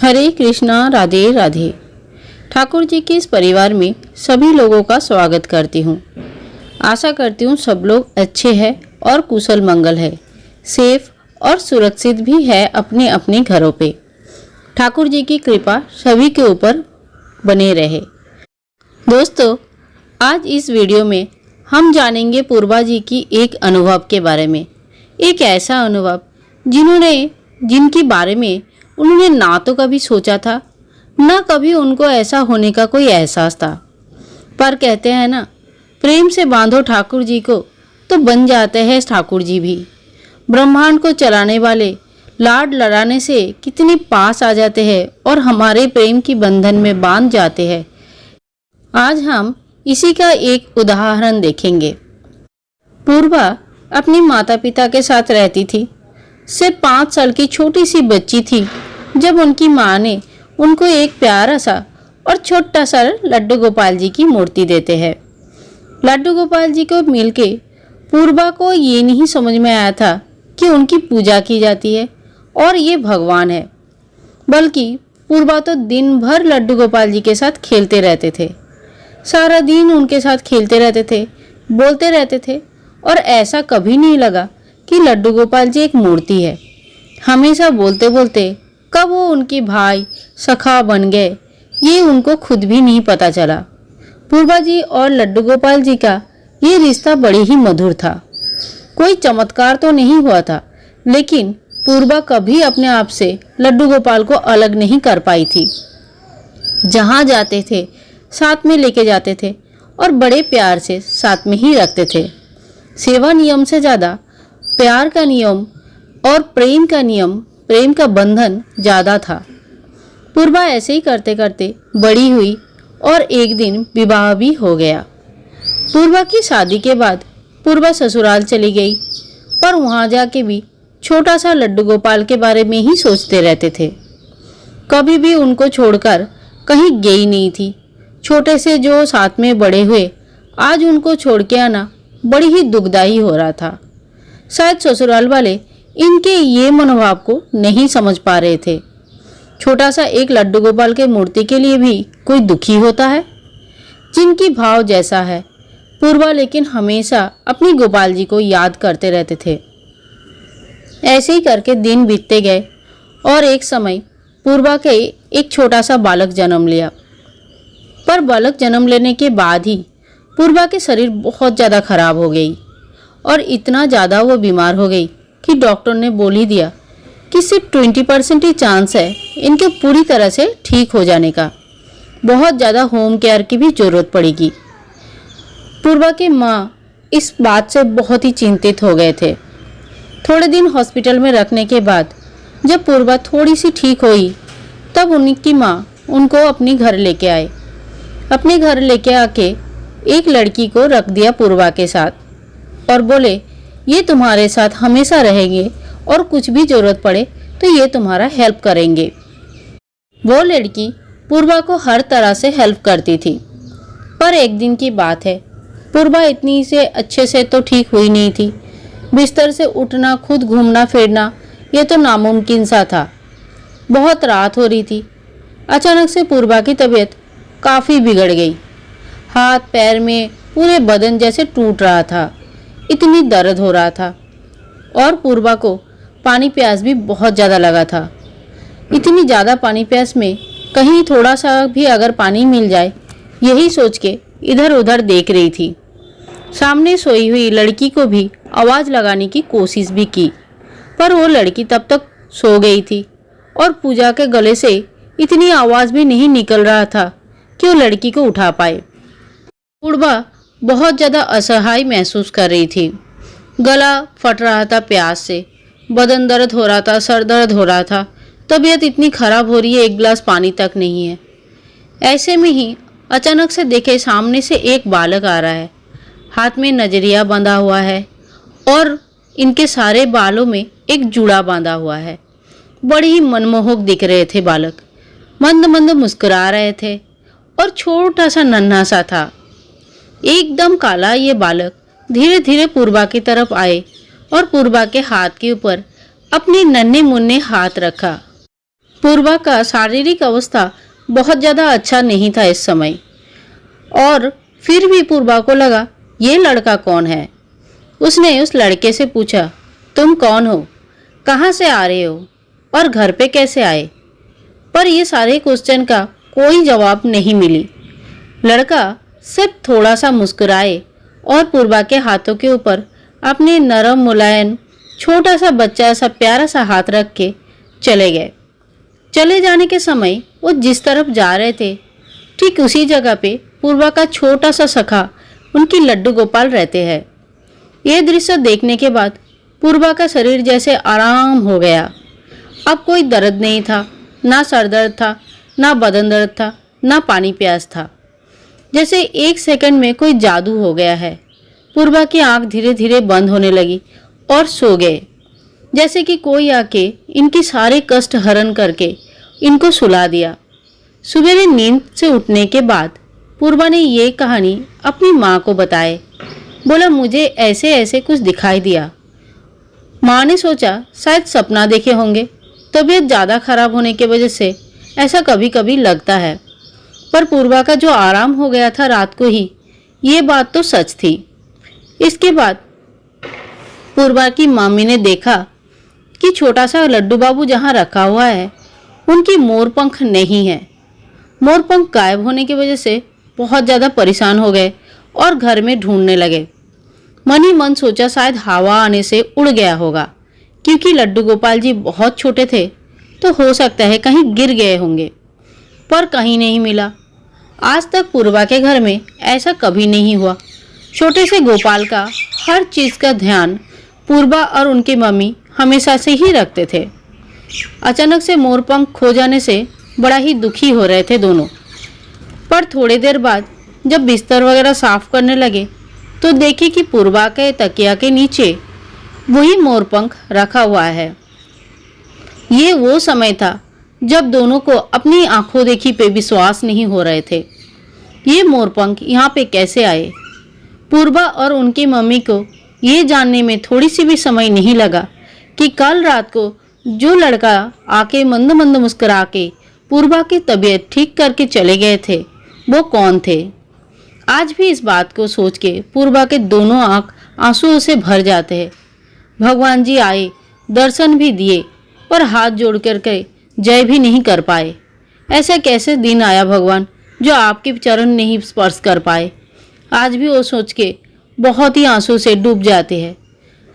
हरे कृष्णा, राधे राधे। ठाकुर जी के इस परिवार में सभी लोगों का स्वागत करती हूँ। आशा करती हूँ सब लोग अच्छे हैं और कुशल मंगल है, सेफ और सुरक्षित भी है अपने अपने घरों पे। ठाकुर जी की कृपा सभी के ऊपर बने रहे। दोस्तों, आज इस वीडियो में हम जानेंगे पूर्वा जी की एक अनुभव के बारे में। एक ऐसा अनुभव जिनके बारे में उन्होंने ना तो कभी सोचा था, ना कभी उनको ऐसा होने का कोई एहसास था। पर कहते हैं ना, प्रेम से बांधो ठाकुर जी को तो बन जाते हैं ठाकुर जी भी। ब्रह्मांड को चलाने वाले लाड लड़ाने से कितने पास आ जाते हैं और हमारे प्रेम की बंधन में बांध जाते हैं। आज हम इसी का एक उदाहरण देखेंगे। पूर्वा अपनी माता पिता के साथ रहती थी। सिर्फ 5 साल की छोटी सी बच्ची थी जब उनकी माँ ने उनको एक प्यारा सा और छोटा सा लड्डू गोपाल जी की मूर्ति देते हैं। लड्डू गोपाल जी को मिलके पूर्वा को ये नहीं समझ में आया था कि उनकी पूजा की जाती है और ये भगवान है, बल्कि पूर्वा तो दिन भर लड्डू गोपाल जी के साथ खेलते रहते थे। सारा दिन उनके साथ खेलते रहते थे, बोलते रहते थे और ऐसा कभी नहीं लगा कि लड्डू गोपाल जी एक मूर्ति है। हमेशा बोलते बोलते कब वो उनकी भाई सखा बन गए, ये उनको खुद भी नहीं पता चला। पूर्वा जी और लड्डू गोपाल जी का ये रिश्ता बड़े ही मधुर था। कोई चमत्कार तो नहीं हुआ था, लेकिन पूर्वा कभी अपने आप से लड्डू गोपाल को अलग नहीं कर पाई थी। जहाँ जाते थे साथ में लेके जाते थे और बड़े प्यार से साथ में ही रखते थे। सेवा नियम से ज़्यादा प्यार का नियम और प्रेम का नियम, प्रेम का बंधन ज़्यादा था। पूर्वा ऐसे ही करते करते बड़ी हुई और एक दिन विवाह भी हो गया। पूर्वा की शादी के बाद पूर्वा ससुराल चली गई, पर वहाँ जाके भी छोटा सा लड्डू गोपाल के बारे में ही सोचते रहते थे। कभी भी उनको छोड़कर कहीं गई नहीं थी। छोटे से जो साथ में बड़े हुए, आज उनको छोड़ के आना बड़ी ही दुखदाई हो रहा था। शायद ससुराल वाले इनके ये मनोभाव को नहीं समझ पा रहे थे। छोटा सा एक लड्डू गोपाल के मूर्ति के लिए भी कोई दुखी होता है। जिनकी भाव जैसा है, पूर्वा लेकिन हमेशा अपनी गोपाल जी को याद करते रहते थे। ऐसे ही करके दिन बीतते गए और एक समय पूर्वा के एक छोटा सा बालक जन्म लिया। पर बालक जन्म लेने के बाद ही पूर्वा के शरीर बहुत ज़्यादा खराब हो गई और इतना ज़्यादा वो बीमार हो गई कि डॉक्टर ने बोल ही दिया कि सिर्फ 20% ही चांस है इनके पूरी तरह से ठीक हो जाने का। बहुत ज़्यादा होम केयर की भी ज़रूरत पड़ेगी। पूर्वा के माँ इस बात से बहुत ही चिंतित हो गए थे। थोड़े दिन हॉस्पिटल में रखने के बाद जब पूर्वा थोड़ी सी ठीक हुई, तब उनकी माँ उनको अपने घर लेके आए। अपने घर लेके आके एक लड़की को रख दिया पूर्वा के साथ और बोले, ये तुम्हारे साथ हमेशा रहेंगे और कुछ भी ज़रूरत पड़े तो ये तुम्हारा हेल्प करेंगे। वो लड़की पूर्वा को हर तरह से हेल्प करती थी। पर एक दिन की बात है, पूर्वा इतनी से अच्छे से तो ठीक हुई नहीं थी। बिस्तर से उठना, खुद घूमना फिरना, ये तो नामुमकिन सा था। बहुत रात हो रही थी। अचानक से पूर्वा की तबीयत काफ़ी बिगड़ गई। हाथ पैर में, पूरे बदन जैसे टूट रहा था। इतनी दर्द हो रहा था और पूर्वा को पानी प्यास भी बहुत ज़्यादा लगा था। इतनी ज़्यादा पानी प्यास में कहीं थोड़ा सा भी अगर पानी मिल जाए, यही सोच के इधर उधर देख रही थी। सामने सोई हुई लड़की को भी आवाज़ लगाने की कोशिश भी की, पर वो लड़की तब तक सो गई थी और पूजा के गले से इतनी आवाज़ भी नहीं निकल रहा था कि वो लड़की को उठा पाए। पूर्वा बहुत ज़्यादा असहाय महसूस कर रही थी। गला फट रहा था प्यास से, बदन दर्द हो रहा था, सर दर्द हो रहा था। तबीयत इतनी ख़राब हो रही है, एक गिलास पानी तक नहीं है। ऐसे में ही अचानक से देखे सामने से एक बालक आ रहा है। हाथ में नजरिया बंधा हुआ है और इनके सारे बालों में एक जूड़ा बांधा हुआ है। बड़े ही मनमोहक दिख रहे थे बालक। मंद मंद मुस्कुरा रहे थे और छोटा सा नन्हा सा था। एकदम काला ये बालक धीरे धीरे पूर्वा की तरफ आए और पूर्वा के हाथ के ऊपर अपने नन्हे मुन्ने हाथ रखा। पूर्वा का शारीरिक अवस्था बहुत ज़्यादा अच्छा नहीं था इस समय, और फिर भी पूर्वा को लगा ये लड़का कौन है। उसने उस लड़के से पूछा, तुम कौन हो, कहाँ से आ रहे हो और घर पे कैसे आए। पर ये सारे क्वेश्चन का कोई जवाब नहीं मिली। लड़का सिर्फ थोड़ा सा मुस्कुराए और पूर्वा के हाथों के ऊपर अपने नरम मुलायम छोटा सा बच्चा सा प्यारा सा हाथ रख के चले गए। चले जाने के समय वो जिस तरफ जा रहे थे ठीक उसी जगह पे पूर्वा का छोटा सा सखा उनकी लड्डू गोपाल रहते हैं। ये दृश्य देखने के बाद पूर्वा का शरीर जैसे आराम हो गया। अब कोई दर्द नहीं था, ना सर दर्द था, ना बदन दर्द था, ना पानी प्यास था। जैसे एक सेकंड में कोई जादू हो गया है। पूर्वा की आंख धीरे धीरे बंद होने लगी और सो गए, जैसे कि कोई आके इनकी सारे कष्ट हरण करके इनको सुला दिया। सुबह नींद से उठने के बाद पूर्वा ने ये कहानी अपनी माँ को बताए। बोला, मुझे ऐसे ऐसे कुछ दिखाई दिया। माँ ने सोचा शायद सपना देखे होंगे, तबीयत ज़्यादा खराब होने की वजह से ऐसा कभी कभी लगता है। पर पूर्वा का जो आराम हो गया था रात को ही, ये बात तो सच थी। इसके बाद पूर्वा की मम्मी ने देखा कि छोटा सा लड्डू बाबू जहाँ रखा हुआ है उनकी मोरपंख नहीं है। मोरपंख गायब होने की वजह से बहुत ज़्यादा परेशान हो गए और घर में ढूंढने लगे। मन ही मन सोचा शायद हवा आने से उड़ गया होगा, क्योंकि लड्डू गोपाल जी बहुत छोटे थे तो हो सकता है कहीं गिर गए होंगे। पर कहीं नहीं मिला। आज तक पूर्वा के घर में ऐसा कभी नहीं हुआ। छोटे से गोपाल का हर चीज़ का ध्यान पूर्वा और उनकी मम्मी हमेशा से ही रखते थे। अचानक से मोरपंख खो जाने से बड़ा ही दुखी हो रहे थे दोनों। पर थोड़ी देर बाद जब बिस्तर वगैरह साफ करने लगे तो देखे कि पूर्वा के तकिया के नीचे वही मोरपंख रखा हुआ है। ये वो समय था जब दोनों को अपनी आंखों देखी पे विश्वास नहीं हो रहे थे। ये मोरपंख यहाँ पे कैसे आए। पूर्वा और उनकी मम्मी को ये जानने में थोड़ी सी भी समय नहीं लगा कि कल रात को जो लड़का आके मंद मंद मुस्कुरा के पूर्वा की तबीयत ठीक करके चले गए थे वो कौन थे। आज भी इस बात को सोच के पूर्वा के दोनों आंख आंसुओं से भर जाते हैं। भगवान जी आए, दर्शन भी दिए, पर हाथ जोड़ कर के जय भी नहीं कर पाए। ऐसा कैसे दिन आया भगवान जो आपके चरण नहीं स्पर्श कर पाए। आज भी वो सोच के बहुत ही आंसू से डूब जाते हैं।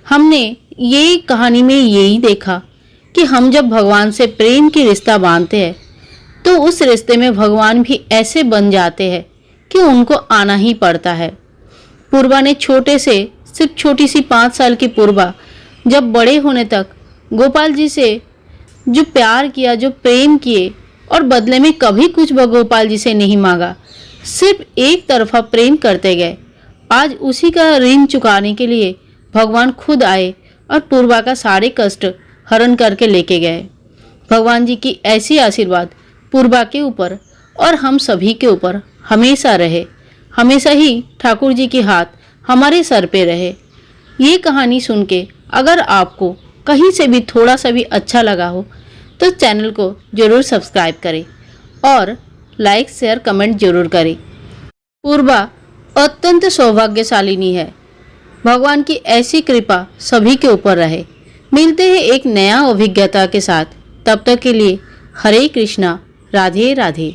हमने ये कहानी में यही देखा कि हम जब भगवान से प्रेम की रिश्ता बांधते हैं तो उस रिश्ते में भगवान भी ऐसे बन जाते हैं कि उनको आना ही पड़ता है। पूर्वा ने छोटे से सिर्फ छोटी सी 5 साल की पूर्वा जब बड़े होने तक गोपाल जी से जो प्यार किया, जो प्रेम किए और बदले में कभी कुछ गोपाल जी से नहीं मांगा, सिर्फ एक तरफा प्रेम करते गए। आज उसी का ऋण चुकाने के लिए भगवान खुद आए और पूर्वा का सारे कष्ट हरण करके लेके गए। भगवान जी की ऐसी आशीर्वाद पूर्वा के ऊपर और हम सभी के ऊपर हमेशा रहे। हमेशा ही ठाकुर जी की हाथ हमारे सर पे रहे। ये कहानी सुन के अगर आपको कहीं से भी थोड़ा सा भी अच्छा लगा हो तो चैनल को ज़रूर सब्सक्राइब करें और लाइक शेयर कमेंट जरूर करें। पूर्वा अत्यंत सौभाग्यशालिनी है। भगवान की ऐसी कृपा सभी के ऊपर रहे। मिलते हैं एक नया अभिज्ञता के साथ। तब तक के लिए हरे कृष्णा, राधे राधे।